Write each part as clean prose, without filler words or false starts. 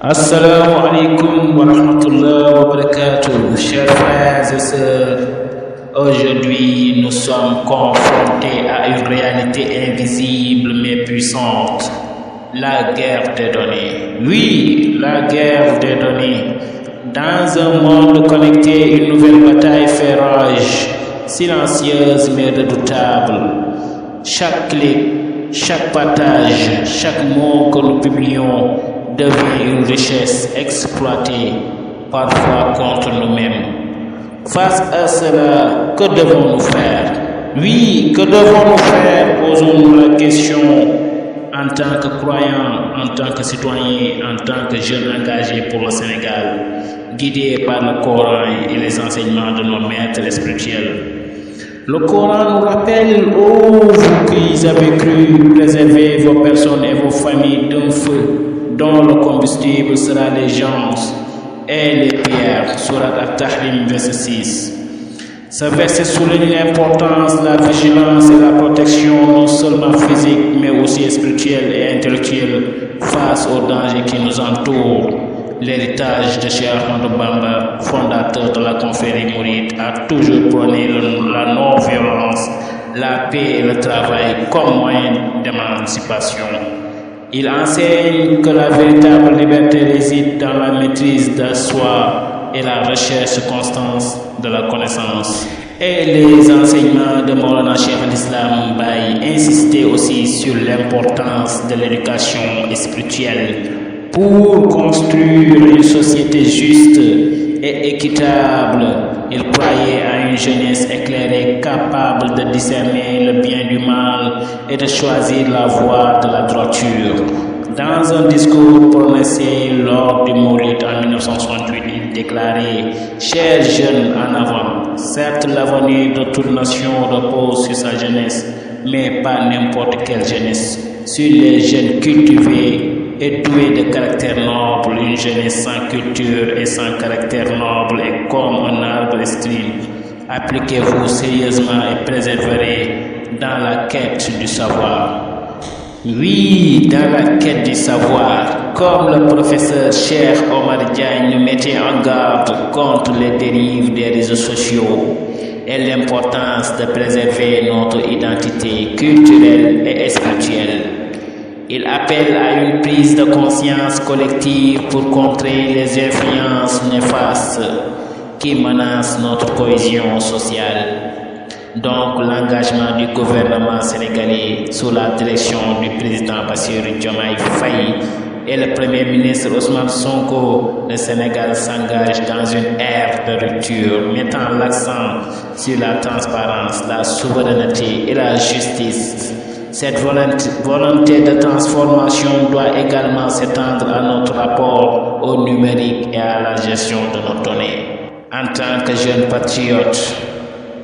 Assalamu alaikum wa rahmatullahi wa barakatuh. Chers frères et sœurs, aujourd'hui nous sommes confrontés à une réalité invisible mais puissante, la guerre des données. Oui, la guerre des données. Dans un monde connecté, une nouvelle bataille fait rage, silencieuse mais redoutable. Chaque clic, chaque partage, chaque mot que nous publions devient une richesse exploitée, parfois contre nous-mêmes. Face à cela, que devons-nous faire? Oui, que devons-nous faire? Posons-nous la question en tant que croyants, en tant que citoyens, en tant que jeunes engagés pour le Sénégal, guidés par le Coran et les enseignements de nos maîtres spirituels. Le Coran nous rappelle, ô vous qui avez cru, préserver vos personnes et vos familles d'un feu dont le combustible sera les gens et les pierres. Surat At-Tahrim, verset 6. Ce verset souligne l'importance de la vigilance et la protection non seulement physique mais aussi spirituelle et intellectuelle face aux dangers qui nous entourent. L'héritage de Cheikh Ahmadou Bamba, fondateur de la confrérie mouride, a toujours prôné la non-violence, la paix et le travail comme moyen d'émancipation. Il enseigne que la véritable liberté réside dans la maîtrise de soi et la recherche constante de la connaissance. Et les enseignements de Maulana Cheikh al-Islam Baye insistaient aussi sur l'importance de l'éducation spirituelle pour construire une société juste et équitable. Il croyait à une jeunesse éclairée, capable de discerner le bien du mal et de choisir la voie de la droiture. Dans un discours prononcé lors du Mouride en 1968, il déclarait: chers jeunes en avant, certes l'avenir de toute nation repose sur sa jeunesse, mais pas n'importe quelle jeunesse, sur les jeunes cultivés et doué de caractère noble. Une jeunesse sans culture et sans caractère noble est comme un arbre stérile. Appliquez-vous sérieusement et préserverez dans la quête du savoir. Oui, dans la quête du savoir, comme le professeur Cheikh Omar Diagne nous mettait en garde contre les dérives des réseaux sociaux et l'importance de préserver notre identité culturelle et spirituelle. Il appelle à une prise de conscience collective pour contrer les influences néfastes qui menacent notre cohésion sociale. Donc l'engagement du gouvernement sénégalais sous la direction du président Bassirou Diomaye Faye et le premier ministre Ousmane Sonko, le Sénégal s'engage dans une ère de rupture, mettant l'accent sur la transparence, la souveraineté et la justice. Cette volonté de transformation doit également s'étendre à notre rapport au numérique et à la gestion de nos données. En tant que jeunes patriotes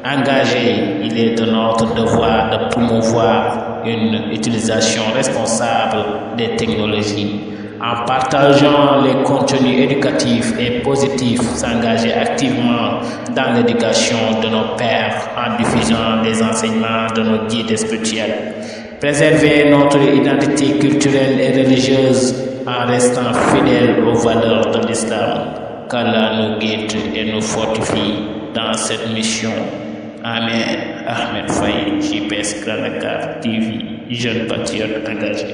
engagés, il est de notre devoir de promouvoir une utilisation responsable des technologies. En partageant les contenus éducatifs et positifs, s'engager activement dans l'éducation de nos pères en diffusant les enseignements de nos guides spirituels. Préserver notre identité culturelle et religieuse en restant fidèles aux valeurs de l'islam. Qu'Allah nous guide et nous fortifie dans cette mission. Amen. Ahmed Faye, JPS Grand Dakar TV, jeune patriote engagé.